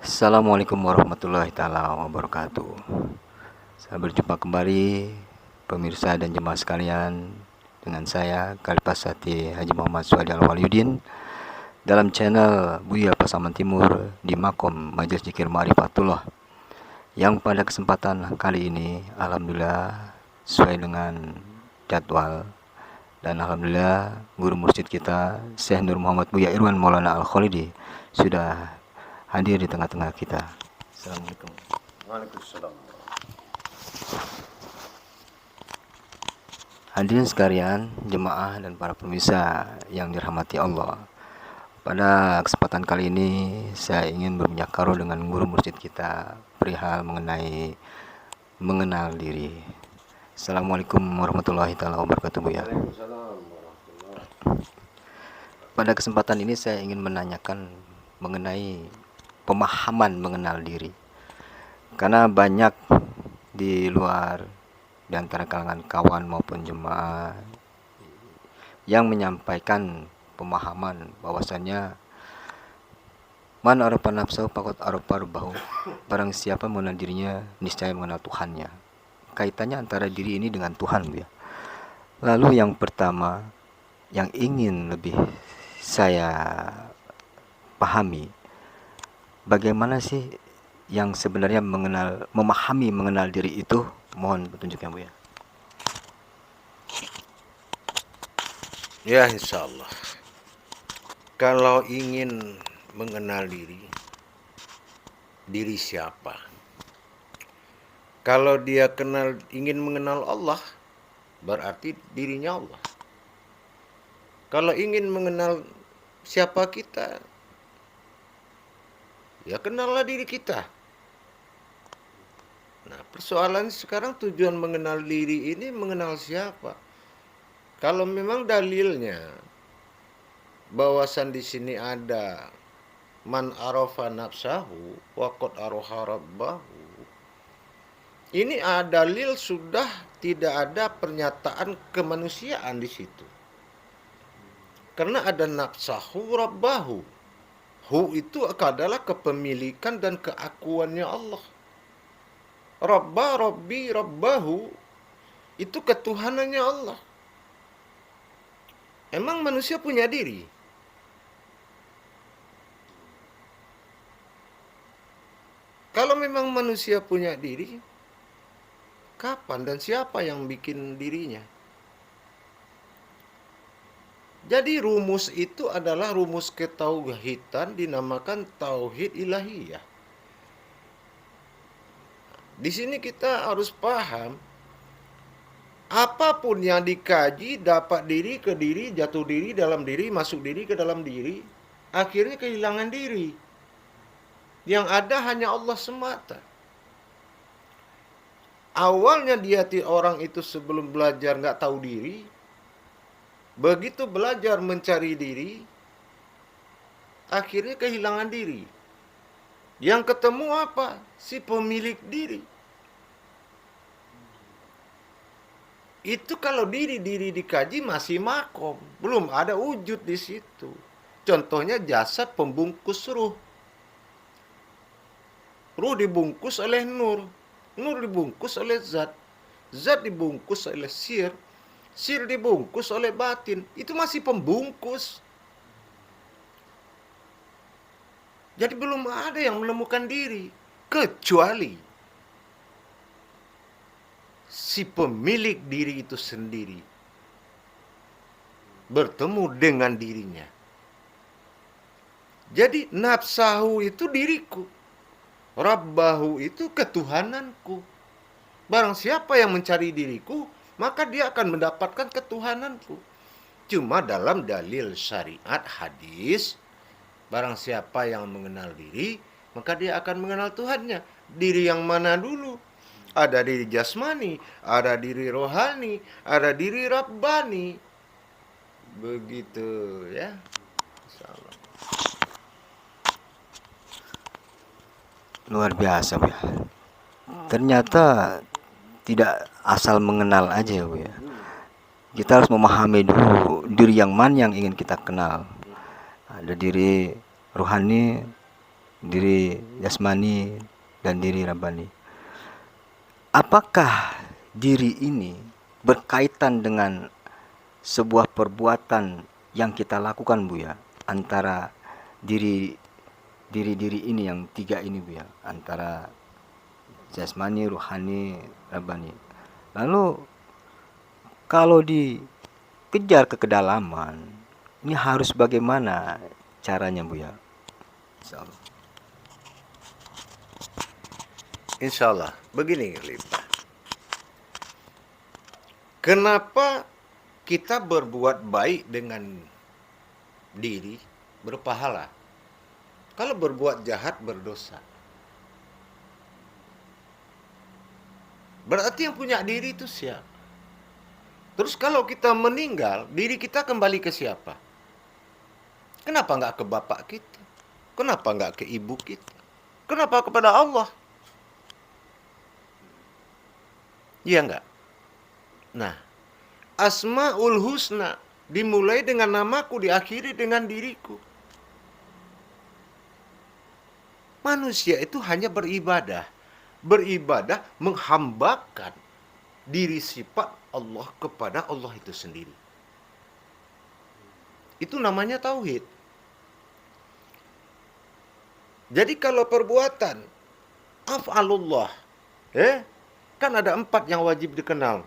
Assalamualaikum warahmatullahi taala wabarakatuh. Saya berjumpa kembali pemirsa dan jemaah sekalian dengan saya Kalipasati Haji Muhammad Suhadi Al-Waliyuddin dalam channel Buya Pasaman Timur di Makom Majelis Zikir Ma'rifatullah, yang pada kesempatan kali ini alhamdulillah sesuai dengan jadwal dan alhamdulillah guru mursyid kita Syekh Nur Muhammad Buya Irwan Maulana Al-Khalidi sudah hadir di tengah-tengah kita. Assalamualaikum. Waalaikumsalam. Hadirin sekalian, jemaah dan para pemirsa yang dirahmati Allah. Pada kesempatan kali ini saya ingin berbicara dengan guru mursyid kita perihal mengenai mengenal diri. Assalamualaikum warahmatullahi wabarakatuh, Bu ya. Waalaikumsalam warahmatullahi. Pada kesempatan ini saya ingin menanyakan mengenai pemahaman mengenal diri. Karena banyak di luar, di antara kalangan kawan maupun jemaah, yang menyampaikan pemahaman bahwasanya man arafa nafsahu faqad arafa rabbahu, barang siapa mengenal dirinya niscaya mengenal Tuhannya. Kaitannya antara diri ini dengan Tuhan, ya. Lalu yang pertama yang ingin lebih saya pahami, bagaimana sih yang sebenarnya memahami mengenal diri itu? Mohon petunjuknya, Bu ya. Ya, insya Allah. Kalau ingin mengenal diri siapa? Kalau dia ingin mengenal Allah, berarti dirinya Allah. Kalau ingin mengenal siapa kita, ya kenallah diri kita. Nah, persoalan sekarang tujuan mengenal diri ini mengenal siapa? Kalau memang dalilnya bahwasan di sini ada man arafa nafsahu waqad arafa rabbahu, ini ada dalil sudah tidak ada pernyataan kemanusiaan di situ. Karena ada nafsahu rabbahu. Hu itu adalah kepemilikan dan keakuannya Allah. Rabba, Rabbi, Rabbahu itu ketuhanannya Allah. Emang manusia punya diri? Kalau memang manusia punya diri, kapan dan siapa yang bikin dirinya? Jadi rumus itu adalah rumus ketauhidan, dinamakan tauhid ilahiyah. Di sini kita harus paham, apapun yang dikaji, dapat diri, ke diri, jatuh diri, dalam diri, masuk diri, ke dalam diri, akhirnya kehilangan diri. Yang ada hanya Allah semata. Awalnya orang itu sebelum belajar nggak tahu diri, begitu belajar mencari diri, akhirnya kehilangan diri. Yang ketemu apa? Si pemilik diri. Itu kalau diri dikaji masih makom, belum ada wujud di situ. Contohnya jasad pembungkus ruh. Ruh dibungkus oleh nur, nur dibungkus oleh zat, zat dibungkus oleh sir, sir dibungkus oleh batin. Itu masih pembungkus. Jadi belum ada yang menemukan diri, kecuali si pemilik diri itu sendiri bertemu dengan dirinya. Jadi nafsahu itu diriku, Rabbahu itu ketuhananku. Barang siapa yang mencari diriku, maka dia akan mendapatkan ketuhananku. Cuma dalam dalil syariat hadis, barang siapa yang mengenal diri, maka dia akan mengenal Tuhannya. Diri yang mana dulu? Ada diri jasmani, ada diri rohani, ada diri rabbani. Begitu ya. Insyaallah. Luar biasa, Bu ya. Ternyata tidak asal mengenal aja, Bu ya. Kita harus memahami dulu diri yang mana yang ingin kita kenal. Ada diri rohani, diri jasmani dan diri rabani. Apakah diri ini berkaitan dengan sebuah perbuatan yang kita lakukan, Buya, antara diri ini yang tiga ini, Buya, antara jasmani, ruhani, rabani. Lalu kalau dikejar ke kedalaman, ini harus bagaimana caranya, Buya? Insyaallah. Insyaallah. Begini, Khalifah. Kenapa kita berbuat baik dengan diri berpahala? Kalau berbuat jahat berdosa. Berarti yang punya diri itu siapa? Terus kalau kita meninggal, diri kita kembali ke siapa? Kenapa nggak ke bapak kita? Kenapa nggak ke ibu kita? Kenapa kepada Allah? Iya nggak? Nah, Asmaul Husna dimulai dengan namaku, diakhiri dengan diriku. Manusia itu hanya beribadah. Beribadah menghambakan diri sifat Allah kepada Allah itu sendiri. Itu namanya tauhid. Jadi kalau perbuatan af'alullah, kan ada 4 yang wajib dikenal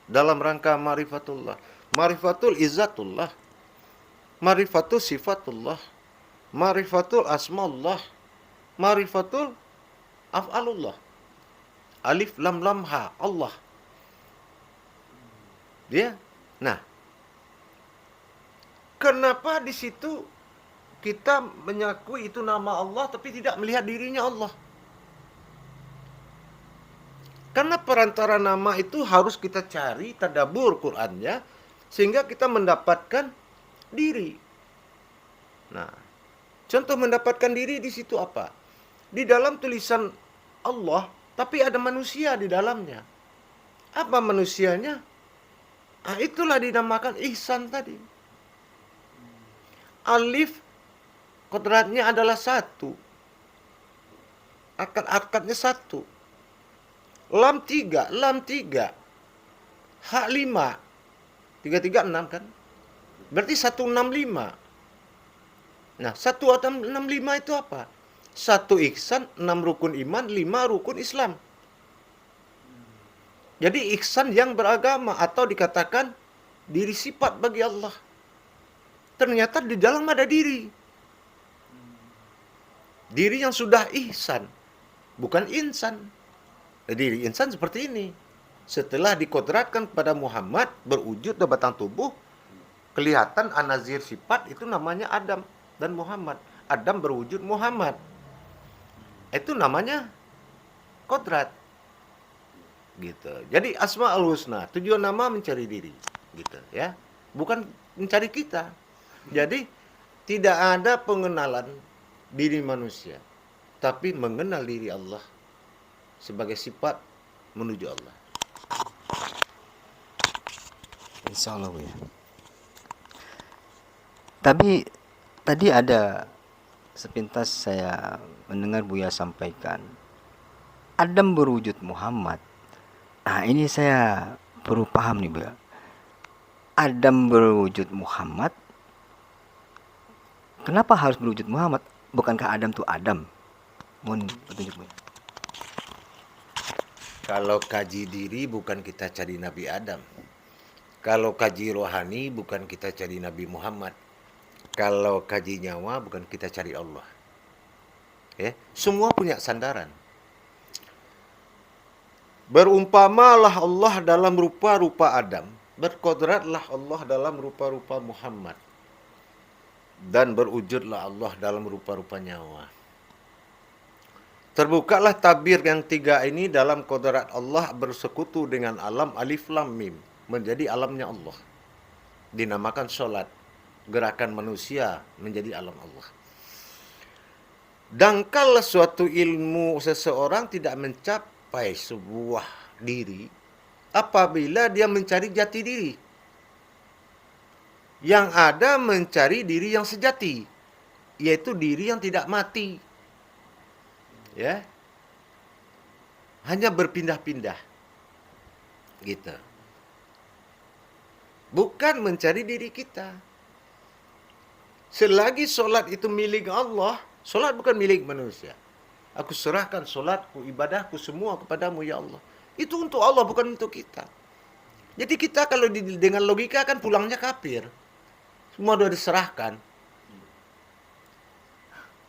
dalam rangka marifatullah. Marifatul izzatullah, marifatul sifatullah, marifatul asmaullah, marifatul af'alullah. Alif lam lam ha, Allah. Dia. Nah, kenapa di situ kita menyakui itu nama Allah tapi tidak melihat dirinya Allah? Karena perantara nama itu harus kita cari tadabbur Qur'annya sehingga kita mendapatkan diri. Nah, contoh mendapatkan diri di situ apa? Di dalam tulisan Allah tapi ada manusia di dalamnya. Apa manusianya? Ah, itulah dinamakan ihsan tadi. Alif kodratnya adalah 1. Akad-akadnya 1. Lam 3, hak 5. 3, 3, 6 kan? Berarti 165. Nah, 165 itu apa? 1 ihsan, 6 rukun iman, 5 rukun Islam. Jadi ihsan yang beragama atau dikatakan diri sifat bagi Allah. Ternyata di dalam ada diri. Diri yang sudah ihsan, bukan insan. Diri insan seperti ini. Setelah dikodratkan kepada Muhammad, berwujud dan batang tubuh, kelihatan anazir sifat, itu namanya Adam dan Muhammad. Adam berwujud Muhammad. Itu namanya kodrat. Gitu. Jadi Asmaul Husna, tujuan nama mencari diri, gitu ya. Bukan mencari kita. Jadi tidak ada pengenalan diri manusia, tapi mengenal diri Allah sebagai sifat menuju Allah. Insyaallah, Bu, ya. Tapi tadi ada sepintas saya mendengar Buya sampaikan Adam berwujud Muhammad. Nah, ini saya perlu paham nih, Buya. Adam berwujud Muhammad. Kenapa harus berwujud Muhammad? Bukankah Adam itu Adam? Mohon petunjuk, Buya. Kalau kaji diri bukan kita cari Nabi Adam. Kalau kaji rohani bukan kita cari Nabi Muhammad. Kalau kaji nyawa bukan kita cari Allah. Ya, semua punya sandaran. Berumpamalah Allah dalam rupa-rupa Adam, berkodratlah Allah dalam rupa-rupa Muhammad, dan berwujudlah Allah dalam rupa-rupa nyawa. Terbukalah tabir yang 3 ini dalam kodrat Allah bersekutu dengan alam alif lam mim, menjadi alamnya Allah. Dinamakan solat, gerakan manusia menjadi alam Allah. Dangkal suatu ilmu seseorang tidak mencapai sebuah diri apabila dia mencari jati diri. Yang ada mencari diri yang sejati, yaitu diri yang tidak mati. Ya, hanya berpindah-pindah gitu. Bukan mencari diri kita. Selagi solat itu milik Allah, solat bukan milik manusia. Aku serahkan solatku, ibadahku semua kepadamu ya Allah. Itu untuk Allah, bukan untuk kita. Jadi kita kalau dengan logika kan pulangnya kafir. Semua sudah diserahkan.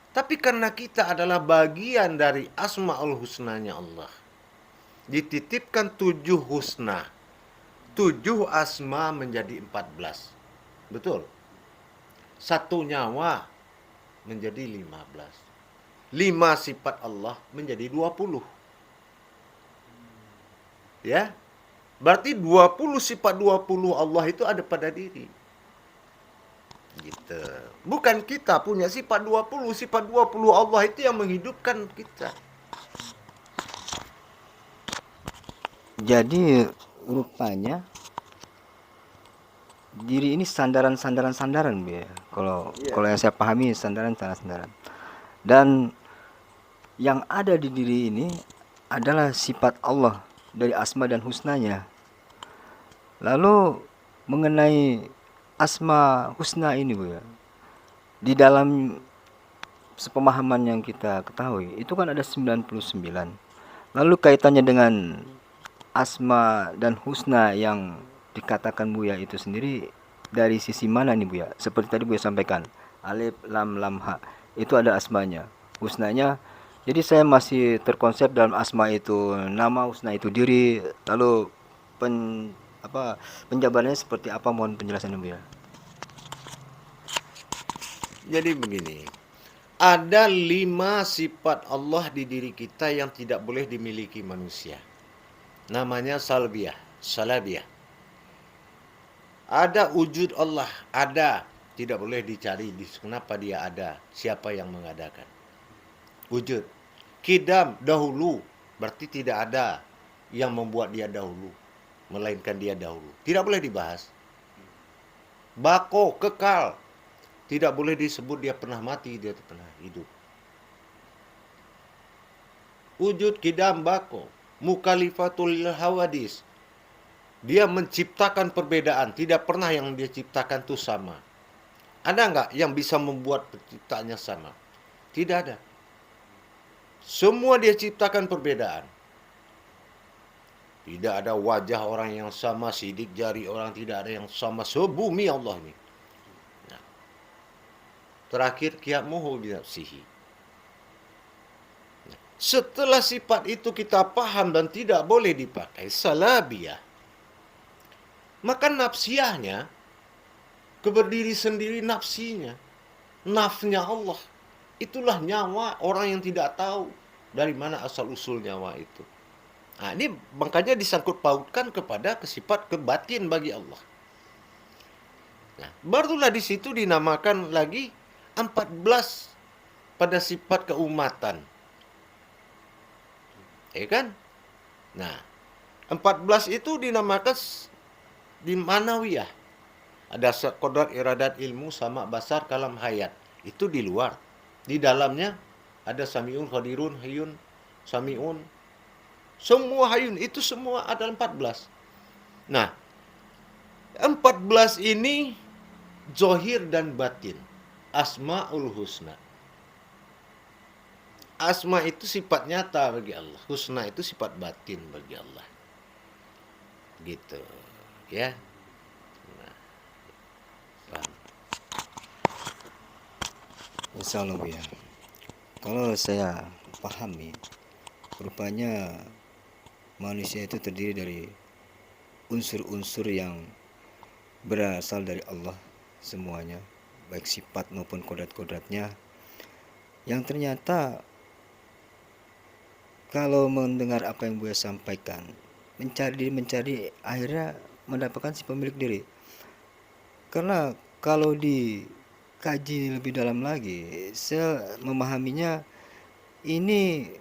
Tapi karena kita adalah bagian dari Asmaul Husnanya Allah. Dititipkan 7 husna. 7 asma menjadi 14. Betul? 1 nyawa menjadi 15. 5 sifat Allah menjadi 20. Ya. Berarti 20 sifat 20 Allah itu ada pada diri. Gitu. Bukan kita punya sifat 20. Sifat 20 Allah itu yang menghidupkan kita. Jadi rupanya diri ini sandaran Bu ya. Kalau yang saya pahami sandaran. Dan yang ada di diri ini adalah sifat Allah dari asma dan husnanya. Lalu mengenai asma husna ini Bu ya, di dalam sepemahaman yang kita ketahui itu kan ada 99. Lalu kaitannya dengan asma dan husna yang dikatakan Buya itu sendiri dari sisi mana nih Buya? Seperti tadi Buya sampaikan, alif lam lam ha itu ada asmanya, husnanya. Jadi saya masih terkonsep dalam asma itu nama, husna itu diri. Lalu penjabarannya seperti apa, mohon penjelasannya Buya. Jadi begini, ada 5 sifat Allah di diri kita yang tidak boleh dimiliki manusia. Namanya salabiyah. Ada wujud Allah, ada. Tidak boleh dicari kenapa dia ada, siapa yang mengadakan. Wujud. Kidam, dahulu, berarti tidak ada yang membuat dia dahulu, melainkan dia dahulu. Tidak boleh dibahas. Bako, kekal. Tidak boleh disebut dia pernah mati, dia pernah hidup. Wujud, kidam, bako. Mukalifatul hawadis. Dia menciptakan perbedaan. Tidak pernah yang dia ciptakan itu sama. Ada nggak yang bisa membuat penciptaannya sama? Tidak ada. Semua dia ciptakan perbedaan. Tidak ada wajah orang yang sama, sidik jari orang tidak ada yang sama. Sebumi Allah ini. Nah. Terakhir, qiyamuhu binafsihi. Nah. Setelah sifat itu kita paham dan tidak boleh dipakai, salabiyah. Maka nafsiyahnya, keberdiri sendiri nafsinya. Nafsnya Allah. Itulah nyawa orang yang tidak tahu dari mana asal-usul nyawa itu. Nah, ini makanya disangkut pautkan kepada sifat kebatin bagi Allah. Nah, barulah di situ dinamakan lagi 14 pada sifat keumatan. Ya kan? Nah, 14 itu dinamakan di manawiyah. Ada kodrat, iradat, ilmu, sama, basar, kalam, hayat. Itu di luar. Di dalamnya ada samiun, qadirun, hayyun, samiun. Semua hayun itu semua ada 14. Nah, 14 ini zohir dan batin. Asmaul husna. Asma itu sifat nyata bagi Allah. Husna itu sifat batin bagi Allah. Gitu. Ya. Nah, paham. Insya Allah Bu ya. Kalau saya pahami, rupanya manusia itu terdiri dari unsur-unsur yang berasal dari Allah semuanya, baik sifat maupun kodrat-kodratnya, yang ternyata kalau mendengar apa yang Buya sampaikan, mencari akhirnya mendapatkan si pemilik diri. Karena kalau dikaji lebih dalam lagi, saya memahaminya ini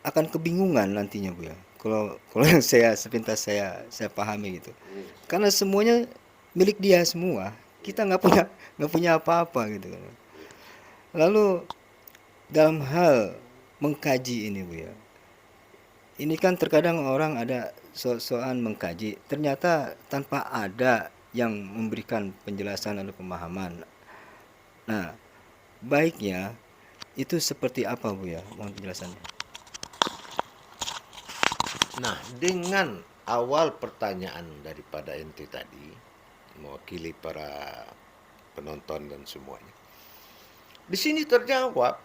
akan kebingungan nantinya Bu ya. Kalau yang sepintas saya pahami gitu. Karena semuanya milik dia semua. Kita nggak punya apa-apa gitu kan. Lalu dalam hal mengkaji ini Bu ya. Ini kan terkadang orang ada soal mengkaji, ternyata tanpa ada yang memberikan penjelasan atau pemahaman. Nah, baiknya itu seperti apa Bu ya? Mohon penjelasannya. Nah, dengan awal pertanyaan daripada ente tadi, mewakili para penonton dan semuanya, di sini terjawab,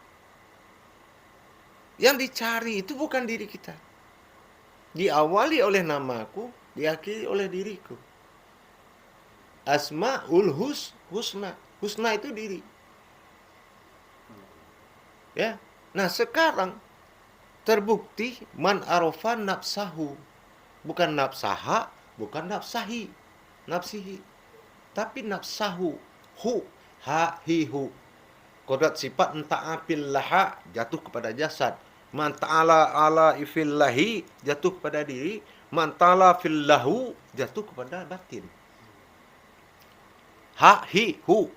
yang dicari itu bukan diri kita. Diawali oleh namaku, diakhiri oleh diriku. Asmaul husna. Husna itu diri. Ya. Nah, sekarang terbukti man arafa nafsahu. Bukan nafsaha, bukan nafsahi. Nafsihi. Tapi nafsahu. Hu. Ha, hi, hu. Kodrat sifat ta'apil laha jatuh kepada jasad. Man ta'ala ala ifillahi jatuh kepada diri. Man ta'ala fillahu jatuh kepada batin. Ha, hi, hu.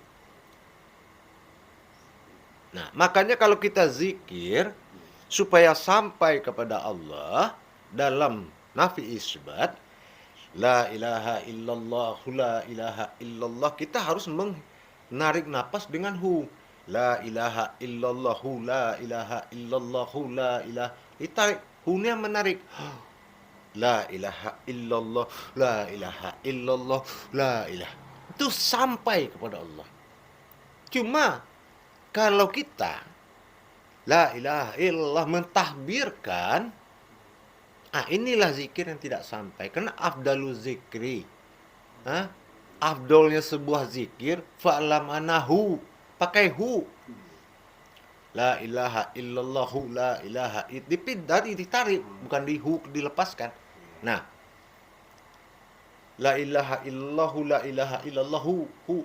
Nah, makanya kalau kita zikir supaya sampai kepada Allah dalam nafi isbat, la ilaha illallah, la ilaha illallah, kita harus menarik napas dengan hu. La ilaha illallah, la ilaha illallah, la ilaha. Ditarik, hu-nya menarik. La ilaha illallah, la ilaha illallah, la ilaha. Itu sampai kepada Allah. Cuma kalau kita la ilaha illallah mentahbirkan, inilah zikir yang tidak sampai. Karena afdalu zikri, afdolnya sebuah zikir, fa'lam anahu, pakai hu. La ilaha illallah, la ilaha ditarik, bukan di hu dilepaskan. Nah, la ilaha illallah, la ilaha illallah, hu.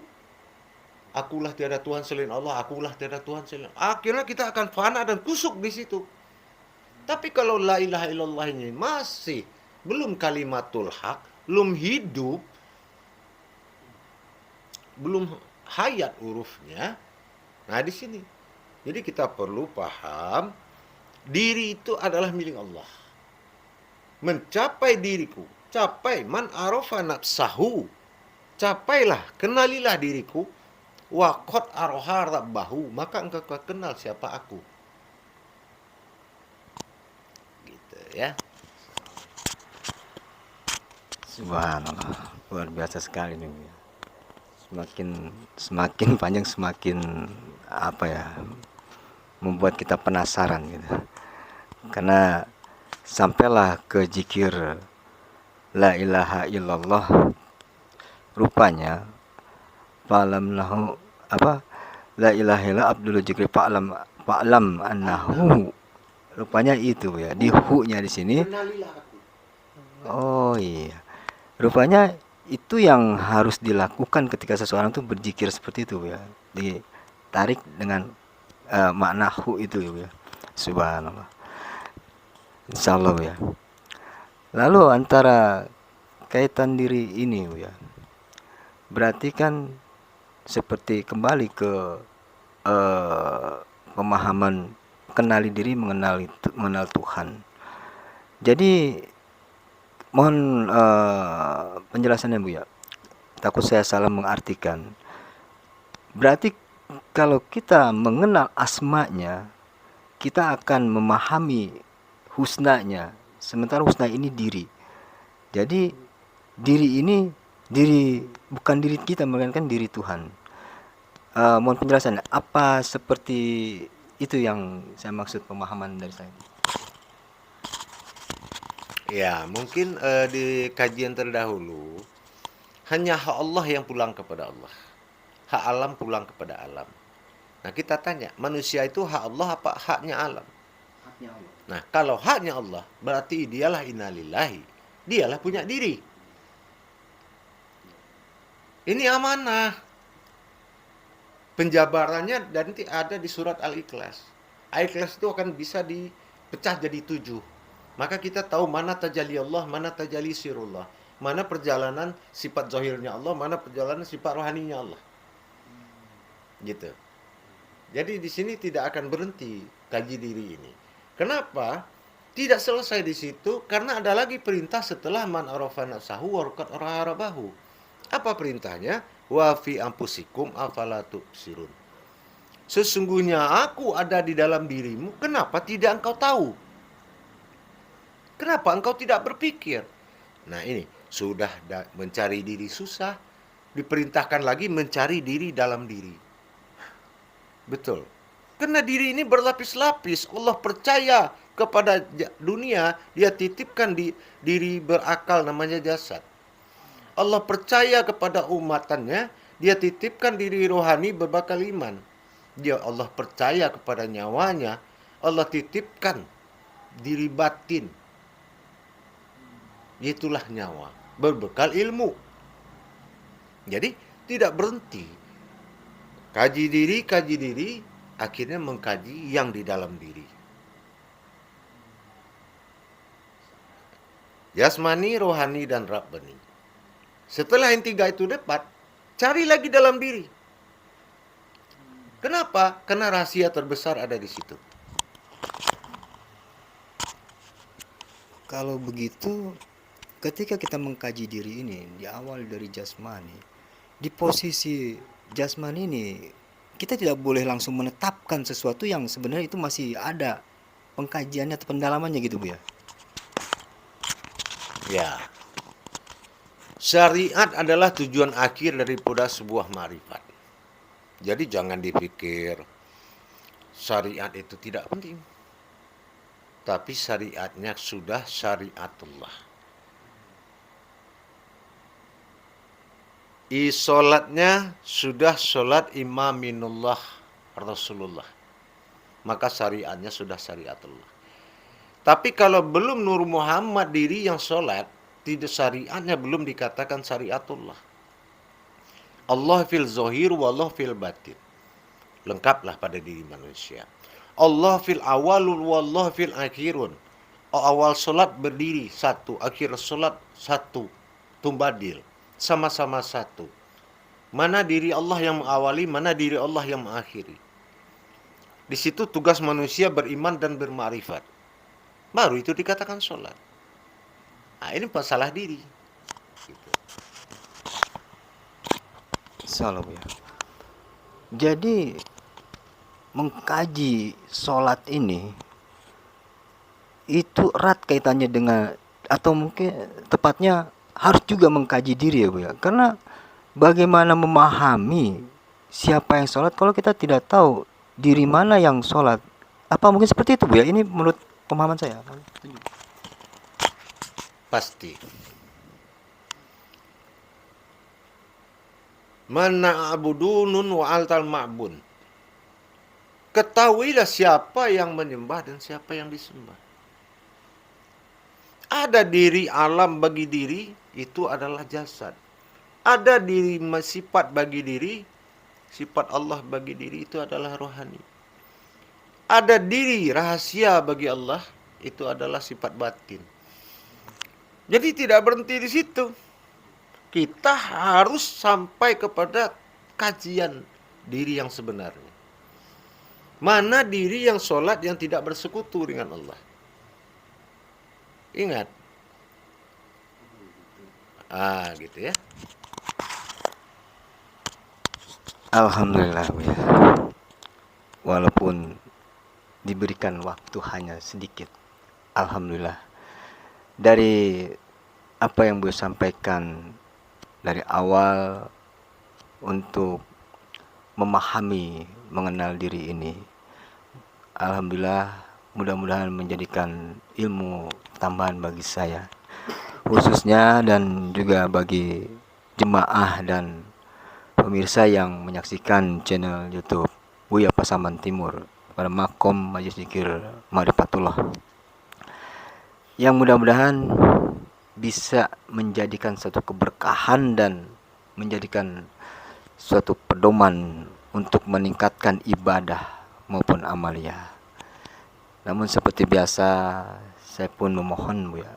Akulah tiada Tuhan selain Allah, akulah tiada Tuhan selain Allah. Akhirnya kita akan fana dan kusuk di situ. Tapi kalau la ilaha illallah ini masih belum kalimatul haq, belum hidup, belum hayat hurufnya, nah di sini. Jadi kita perlu paham, diri itu adalah milik Allah. Mencapai diriku, capai man arafa nafsahu. Capailah, kenalilah diriku. Waqad aroha rabbahu, maka engkau kenal siapa aku. Gitu ya. Subhanallah, luar biasa sekali nih. Semakin panjang semakin apa ya, membuat kita penasaran gitu. Karena sampailah ke zikir la ilaha illallah, rupanya fa'lam lahu apa, la ilaha illallah abdul zikri fa'lam annahu, rupanya itu ya, di hu-nya di sini. Kenalilah aku. Oh iya, rupanya itu yang harus dilakukan ketika seseorang tuh berzikir seperti itu ya, ditarik dengan makna hu itu ya. Subhanallah. Insyaallah ya. Lalu antara kaitan diri ini ya, berarti kan seperti kembali ke pemahaman kenali diri, mengenal Tuhan. Jadi mohon penjelasannya Bu ya. Takut saya salah mengartikan. Berarti kalau kita mengenal asmanya, kita akan memahami husnanya. Sementara husna ini diri. Jadi diri ini bukan diri kita, melainkan diri Tuhan. Mohon penjelasan, apa seperti itu yang saya maksud pemahaman dari saya? Ya, mungkin di kajian terdahulu hanya hak Allah yang pulang kepada Allah. Hak alam pulang kepada alam. Nah, kita tanya, manusia itu hak Allah apa haknya alam? Haknya Allah. Nah, kalau haknya Allah, berarti dialah innalillahi. Dialah punya diri. Ini amanah. Penjabarannya nanti ada di surat Al-Ikhlas. Al-Ikhlas itu akan bisa dipecah jadi 7. Maka kita tahu mana tajalli Allah, mana tajalli sirullah. Mana perjalanan sifat zahirnya Allah, mana perjalanan sifat rohaninya Allah. Gitu. Jadi di sini tidak akan berhenti kaji diri ini. Kenapa? Tidak selesai di situ karena ada lagi perintah setelah man arafa nafsahu warqad arabahu. Apa perintahnya? Wa fi ampusikum afala tubsirun. Sesungguhnya aku ada di dalam dirimu, kenapa tidak engkau tahu? Kenapa engkau tidak berpikir? Nah ini, sudah mencari diri susah, diperintahkan lagi mencari diri dalam diri. Betul. Karena diri ini berlapis-lapis. Allah percaya kepada dunia, dia titipkan di diri berakal namanya jasad. Allah percaya kepada umatannya, dia titipkan diri rohani berbakal iman. Dia Allah percaya kepada nyawanya, Allah titipkan diri batin. Itulah nyawa, berbekal ilmu. Jadi tidak berhenti. Kaji diri, akhirnya mengkaji yang di dalam diri. Jasmani, rohani, dan rabbani. Setelah yang tiga itu dapat, cari lagi dalam diri. Kenapa? Karena rahasia terbesar ada di situ. Kalau begitu, ketika kita mengkaji diri ini di awal dari jasmani, di posisi jasmani ini kita tidak boleh langsung menetapkan sesuatu yang sebenarnya itu masih ada pengkajiannya atau pendalamannya gitu Bu ya. Ya. Syariat adalah tujuan akhir daripada sebuah ma'rifat. Jadi jangan dipikir syariat itu tidak penting. Tapi syariatnya sudah syariatullah. Solatnya sudah solat imaminullah Rasulullah. Maka syariatnya sudah syariatullah. Tapi kalau belum Nur Muhammad diri yang solat, tidak syariatnya belum dikatakan syariatullah. Allah fil zohir wallah fil batin. Lengkaplah pada diri manusia. Allah fil awalul wallah fil akhirun. Awal solat berdiri satu, akhir solat satu, tumbadil, sama-sama satu. Mana diri Allah yang mengawali, mana diri Allah yang mengakhiri. Di situ tugas manusia beriman dan bermakrifat. Baru itu dikatakan sholat. Nah, ini masalah diri. Gitu. Salam ya. Jadi mengkaji sholat ini itu erat kaitannya dengan, atau mungkin tepatnya harus juga mengkaji diri ya Bu ya. Karena bagaimana memahami siapa yang sholat kalau kita tidak tahu diri mana yang sholat. Apa mungkin seperti itu Bu ya? Ini menurut pemahaman saya. Pasti. Mana abudunun wa altal ma'bun. Ketahuilah siapa yang menyembah dan siapa yang disembah. Ada diri alam bagi diri, itu adalah jasad. Ada diri sifat bagi diri, sifat Allah bagi diri itu adalah rohani. Ada diri rahasia bagi Allah, itu adalah sifat batin. Jadi tidak berhenti di situ. Kita harus sampai kepada kajian diri yang sebenarnya. Mana diri yang sholat yang tidak bersekutu dengan Allah. Ingat. Gitu ya. Alhamdulillah Bu ya. Walaupun diberikan waktu hanya sedikit, alhamdulillah dari apa yang Bu sampaikan dari awal untuk memahami mengenal diri ini, alhamdulillah mudah-mudahan menjadikan ilmu tambahan bagi saya khususnya, dan juga bagi jemaah dan pemirsa yang menyaksikan channel YouTube Buya Pasaman Timur pada Makom Majelis Zikir Ma'rifatullah, yang mudah-mudahan bisa menjadikan satu keberkahan dan menjadikan suatu pedoman untuk meningkatkan ibadah maupun amalia. Namun seperti biasa, saya pun memohon Buya,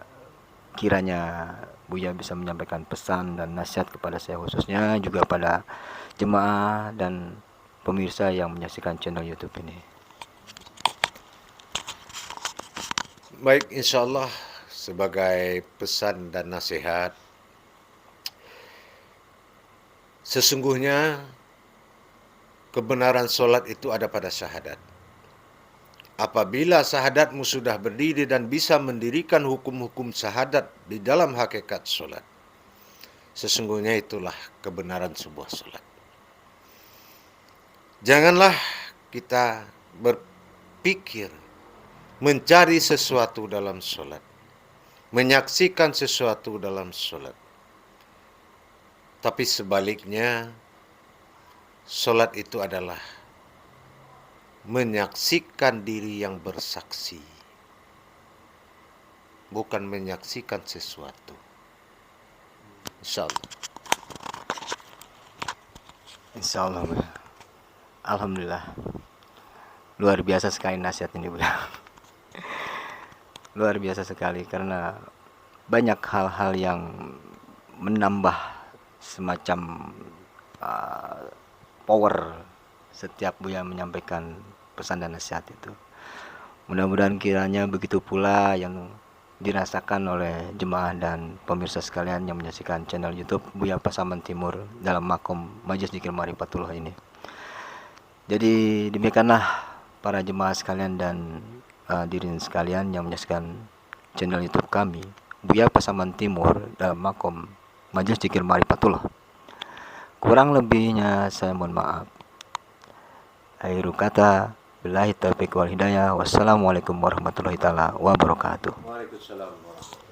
kiranya Buya bisa menyampaikan pesan dan nasihat kepada saya, khususnya juga pada jemaah dan pemirsa yang menyaksikan channel YouTube ini. Baik, insya Allah sebagai pesan dan nasihat, sesungguhnya kebenaran solat itu ada pada syahadat. Apabila syahadatmu sudah berdiri dan bisa mendirikan hukum-hukum syahadat di dalam hakikat solat, sesungguhnya itulah kebenaran sebuah solat. Janganlah kita berpikir mencari sesuatu dalam solat, menyaksikan sesuatu dalam solat. Tapi sebaliknya, solat itu adalah menyaksikan diri yang bersaksi, bukan menyaksikan sesuatu. Insyaallah. Insyaallah. Alhamdulillah. Luar biasa sekali nasihat ini, Bro. Luar biasa sekali karena banyak hal-hal yang menambah semacam power setiap Buya menyampaikan pesan dan nasihat itu. Mudah-mudahan kiranya begitu pula yang dirasakan oleh jemaah dan pemirsa sekalian yang menyaksikan channel YouTube Buya Pasaman Timur dalam makom Majelis Dzikir Ma'rifatullah ini. Jadi demikianlah para jemaah sekalian dan hadirin sekalian yang menyaksikan channel YouTube kami Buya Pasaman Timur dalam makom Majelis Dzikir Ma'rifatullah. Kurang lebihnya saya mohon maaf. Akhir kata, billahi taufiq wal hidayah. Wassalamualaikum warahmatullahi taala wabarakatuh. Waalaikumsalam warahmatullahi wabarakatuh.